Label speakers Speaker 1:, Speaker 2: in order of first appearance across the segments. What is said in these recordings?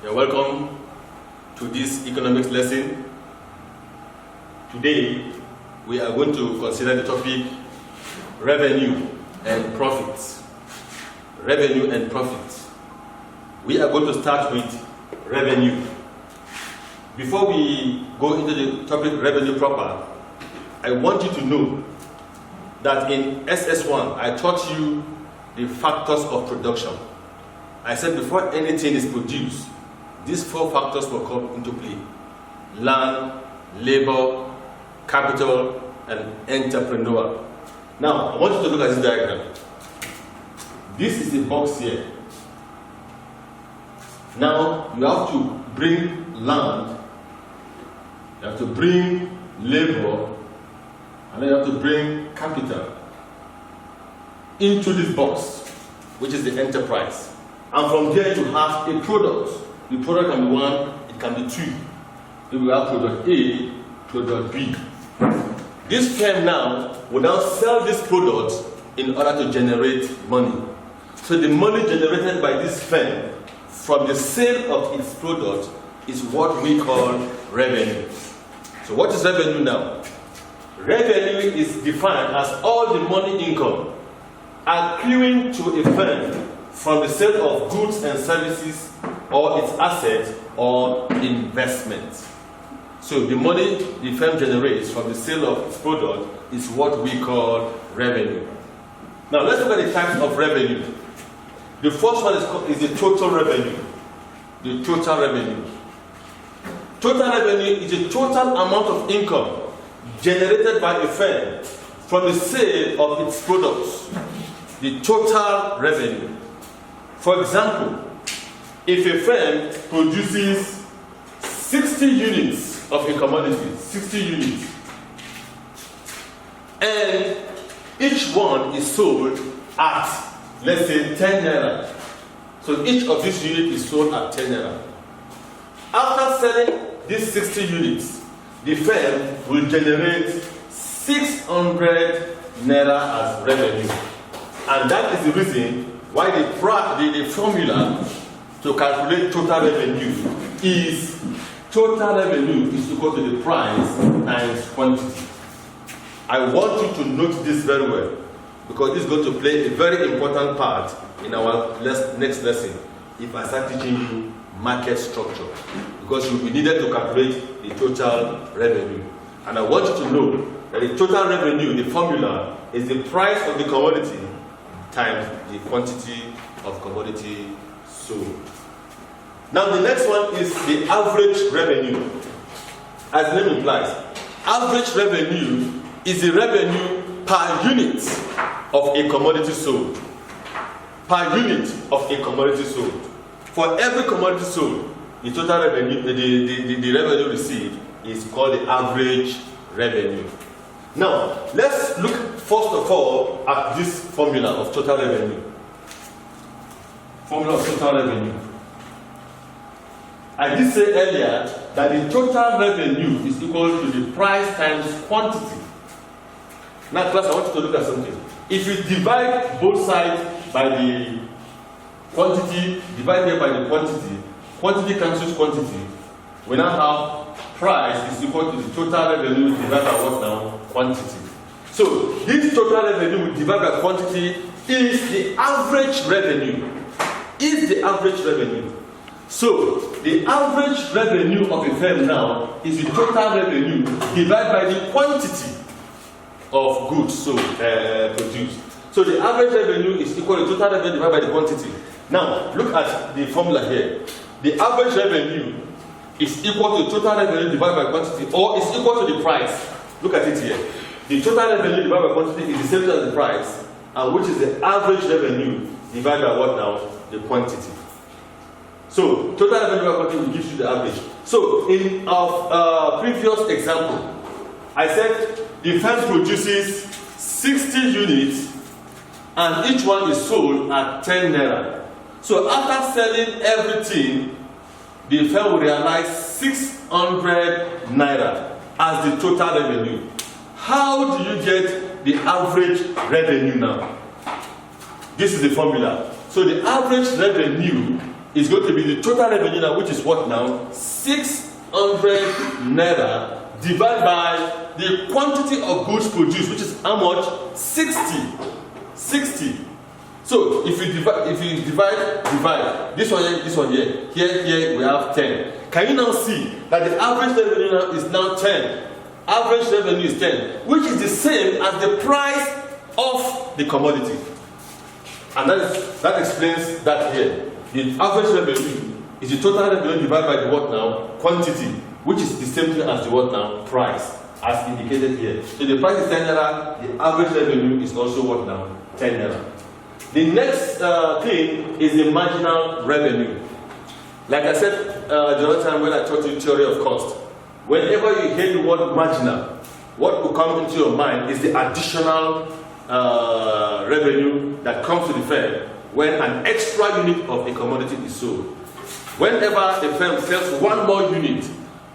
Speaker 1: You're welcome to this economics lesson. Today, we are going to consider the topic revenue and profits. Revenue and profits. We are going to start with revenue. Before we go into the topic revenue proper, I want you to know that in SS1, I taught you the factors of production. I said before anything is produced, these 4 factors will come into play: land, labor, capital, and entrepreneur. Now, I want you to look at this diagram. This is the box here. Now, you have to bring land, you have to bring labor, and then you have to bring capital into this box, which is the enterprise. And from there you have a product. The product can be 1, it can be 2. Then we have product A, product B. This firm now will now sell this product in order to generate money. So the money generated by this firm from the sale of its product is what we call revenue. So what is revenue now? Revenue is defined as all the money income accruing to a firm from the sale of goods and services or its assets or investments. So the money the firm generates from the sale of its product is what we call revenue. Now let's look at the types of revenue. The first one is the total revenue. The total revenue. Total revenue is the total amount of income generated by a firm from the sale of its products. The total revenue. For example, if a firm produces 60 units of a commodity, 60 units, and each one is sold at, let's say, 10 naira. So each of these units is sold at 10 naira. After selling these 60 units, the firm will generate 600 naira as revenue. And that is the reason why the formula to calculate total revenue is total revenue is equal to the price times quantity. I want you to note this very well, because this is going to play a very important part in our next lesson if I start teaching you market structure, because you will be needed to calculate the total revenue. And I want you to know that the total revenue, the formula, is the price of the commodity times the quantity of commodity sold. Now the next one is the average revenue. As the name implies, average revenue is the revenue per unit of a commodity sold. Per unit of a commodity sold. For every commodity sold, the total revenue, the revenue received is called the average revenue. Now, let's look first of all at this formula of total revenue. Formula of total revenue. I did say earlier that the total revenue is equal to the price times quantity. Now, class, I want you to look at something. If you divide both sides by the quantity, divide here by the quantity, quantity cancels quantity, we now have price is equal to the total revenue divided by what now? Quantity. So this total revenue divided by quantity is the average revenue. Is the average revenue. So the average revenue of a firm now is the total revenue divided by the quantity of goods sold produced. So the average revenue is equal to total revenue divided by the quantity. Now look at the formula here. The average revenue is equal to total revenue divided by quantity, or is equal to the price. Look at it here. The total revenue divided by quantity is the same as the price, and which is the average revenue divided by what now? The quantity. So total revenue divided by quantity gives you the average. So in our previous example, I said the firm produces 60 units and each one is sold at 10 naira. So after selling everything, the firm will realize 600 naira as the total revenue. How do you get the average revenue now? This is the formula. So the average revenue is going to be the total revenue now, which is what now? 600 naira divided by the quantity of goods produced, which is how much? 60. So if you divide this one here, here we have 10. Can you now see that the average revenue now is now 10? Average revenue is 10, which is the same as the price of the commodity. And that explains that here. The average revenue is the total revenue divided by the what now? Quantity, which is the same thing as the what now? Price, as indicated here. So the price is 10 naira, the average revenue is also what now? 10 naira. The next thing is the marginal revenue. Like I said the other time when I taught you theory of cost, whenever you hear the word marginal, what will come into your mind is the additional revenue that comes to the firm when an extra unit of a commodity is sold. Whenever a firm sells one more unit,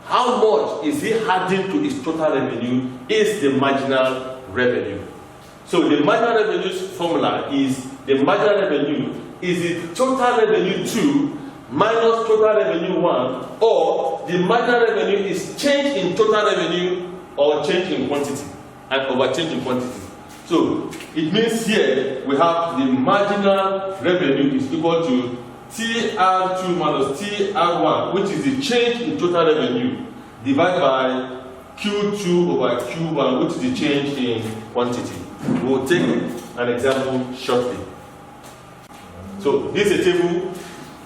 Speaker 1: how much is he adding to its total revenue is the marginal revenue. So the marginal revenue formula is the marginal revenue is the total revenue 2 minus total revenue 1, or the marginal revenue is change in total revenue or change in quantity and over change in quantity. So it means here we have the marginal revenue is equal to TR2 minus TR1, which is the change in total revenue, divided by Q2 over Q1, which is the change in quantity. We will take an example shortly. So this is a table.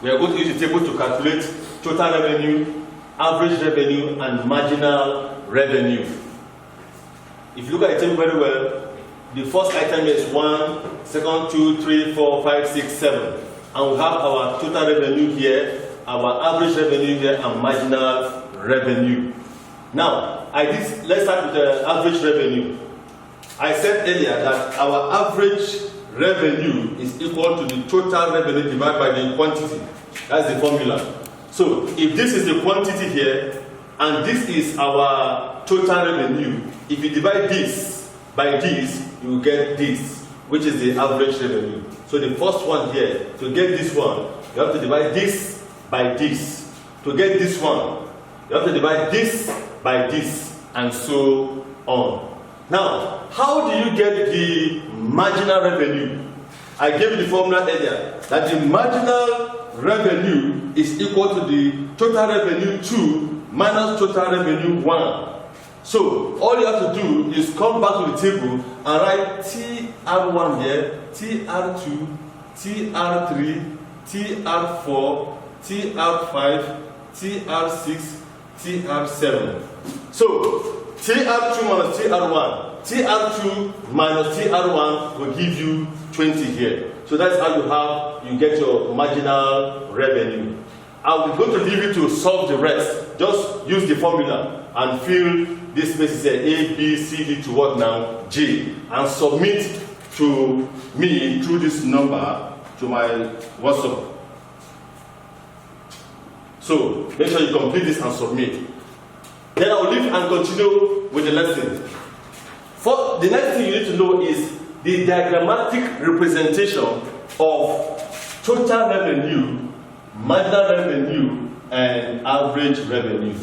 Speaker 1: We are going to use the table to calculate total revenue, average revenue, and marginal revenue. If you look at the table very well, the first item is 1, second 2, 3, 4, 5, 6, 7. And we have our total revenue here, our average revenue here, and marginal revenue. Now, let's start with the average revenue. I said earlier that our average revenue is equal to the total revenue divided by the quantity. That's the formula. So if this is the quantity here and this is our total revenue, if you divide this by this, you will get this, which is the average revenue. So the first one here, to get this one, you have to divide this by this. To get this one, you have to divide this by this, and so on. Now, how do you get the marginal revenue? I gave you the formula earlier, that the marginal revenue is equal to the total revenue 2 minus total revenue 1. So, all you have to do is come back to the table and write TR1 here, TR2, TR3, TR4, TR5, TR6, TR7. So, TR2 minus TR1. TR2 minus TR1 will give you 20 here. So that's how you get your marginal revenue. I'm going to leave you to solve the rest. Just use the formula and fill this space here, A, B, C, D to what now? J. And submit to me through this number to my WhatsApp. So make sure you complete this and submit. Then I'll leave and continue with the lesson. For the next thing you need to know is the diagrammatic representation of total revenue, marginal revenue, and average revenue.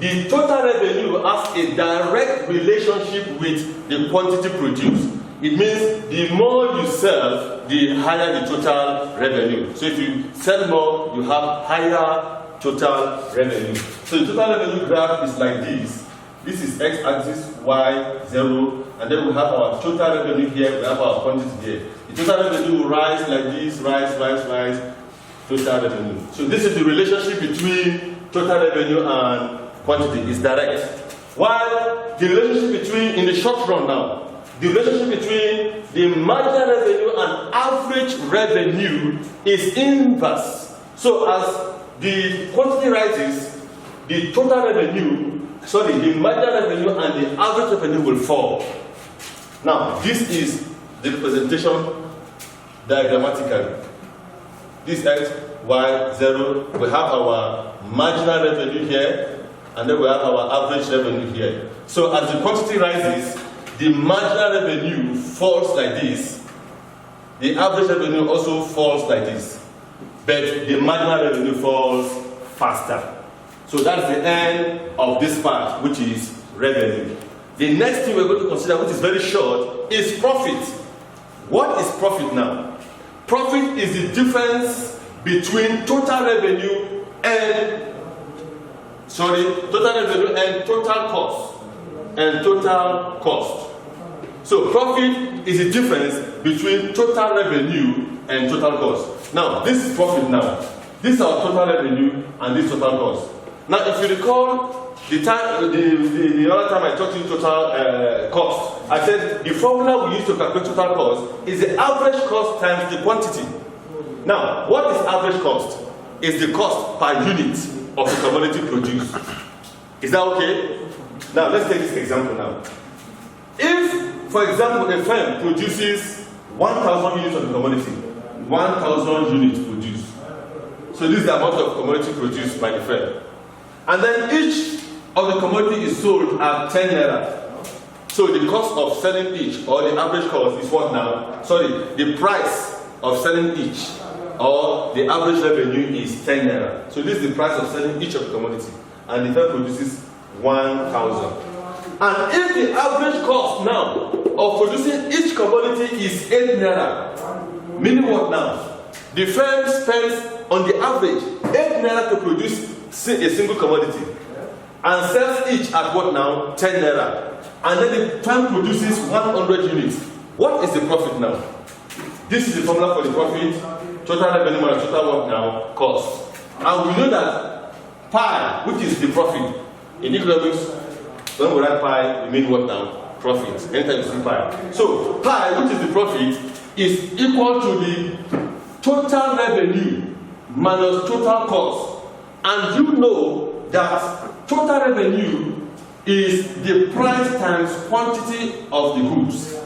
Speaker 1: The total revenue has a direct relationship with the quantity produced. It means the more you sell, the higher the total revenue. So if you sell more, you have higher total revenue. So the total revenue graph is like this. This is x-axis, y, 0, and then we have our total revenue here, we have our quantity here. The total revenue will rise like this, rise, total revenue. So this is the relationship between total revenue and quantity, is direct. While the relationship between, in the short run now, the relationship between the marginal revenue and average revenue is inverse. So as the quantity rises, the total revenue, the marginal revenue and the average revenue will fall. Now, this is the representation diagrammatically. This x, y, 0, we have our marginal revenue here, and then we have our average revenue here. So as the quantity rises, the marginal revenue falls like this. The average revenue also falls like this. but the marginal revenue falls faster. So that's the end of this part, which is revenue. The next thing we're going to consider, which is very short, is profit. What is profit now? Profit is the difference between total revenue and total cost. So profit is the difference between total revenue and total cost. Now, this is profit now. This is our total revenue and this total cost. Now, if you recall the other time I taught you total cost, I said the formula we use to calculate total cost is the average cost times the quantity. Now, what is average cost? Is the cost per unit of the commodity produced. Is that okay? Now, let's take this example now. If, for example, a firm produces 1,000 units of the commodity, 1,000 units produced. So this is the amount of commodity produced by the firm. And then each of the commodity is sold at 10 naira. So the cost of selling each, or the average cost, is what now? Sorry, the price of selling each, or the average revenue is 10 naira. So this is the price of selling each of the commodity. And the firm produces 1,000. And if the average cost now of producing each commodity is 8 naira, meaning what now? The firm spends on the average 8 naira to produce a single commodity and sells each at what now? 10 naira. And then the firm produces 100 units. What is the profit now? This is the formula for the profit. Total revenue minus total what now? Cost. And we know that pi, which is the profit, in economics, when we write pi, we mean what now? Profit. Anytime you see pi. So pi, which is the profit, is equal to the total revenue minus total cost. And you know that total revenue is the price times quantity of the goods.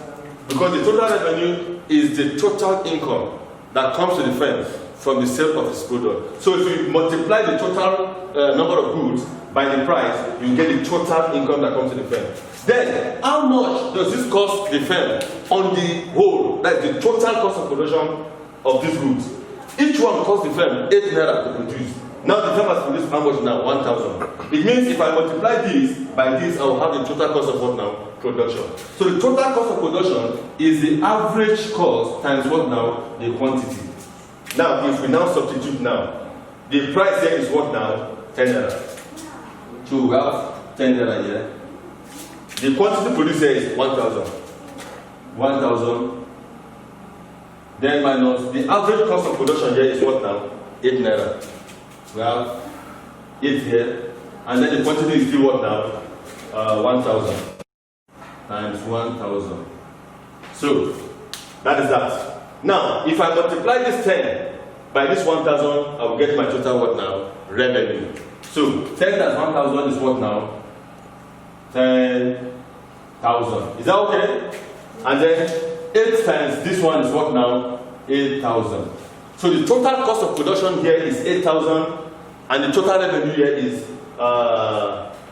Speaker 1: Because the total revenue is the total income that comes to the firm from the sale of its product. So if you multiply the total number of goods by the price, you get the total income that comes to the firm. Then, how much does this cost the firm on the whole? That's the total cost of production of these goods. Each one costs the firm 8 naira to produce. Now the firm has produced how much now? 1,000. It means if I multiply this by this, I will have the total cost of what now? Production. So the total cost of production is the average cost times what now? The quantity. Now, if we now substitute now, the price here is what now? 10 naira. So we have 10 naira here. The quantity produced here is 1,000. 1,000. Then minus the average cost of production here is what now? 8 naira. We have 8 here. And then the quantity is still what now? 1,000 times 1,000. So that is that. Now, if I multiply this 10 by this 1,000, I will get my total what now? Revenue. So 10 times 1,000 is what now? 10,000. Is that okay? And then 8 times this one is what now? 8,000. So the total cost of production here is 8,000, and the total revenue here is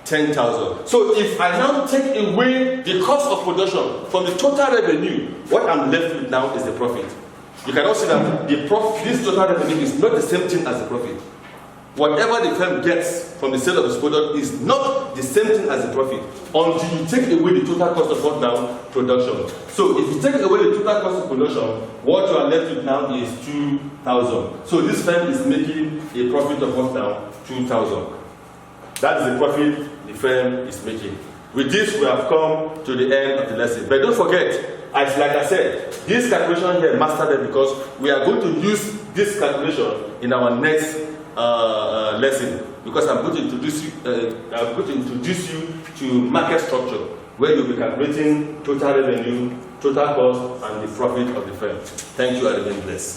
Speaker 1: 10,000. So if I now take away the cost of production from the total revenue, what I'm left with now is the profit. You can also see that this total revenue is not the same thing as the profit. Whatever the firm gets from the sale of its product is not the same thing as the profit until you take away the total cost of what now? Production. So if you take away the total cost of production, what you are left with now is 2,000. So this firm is making a profit of what now? 2,000. That is the profit the firm is making. With this, we have come to the end of the lesson. But don't forget, like I said, this calculation here, master them, because we are going to use this calculation in our next lesson, because I'm going to introduce you to market structure, where you'll be calculating total revenue, total cost, and the profit of the firm. Thank you, and remain blessed.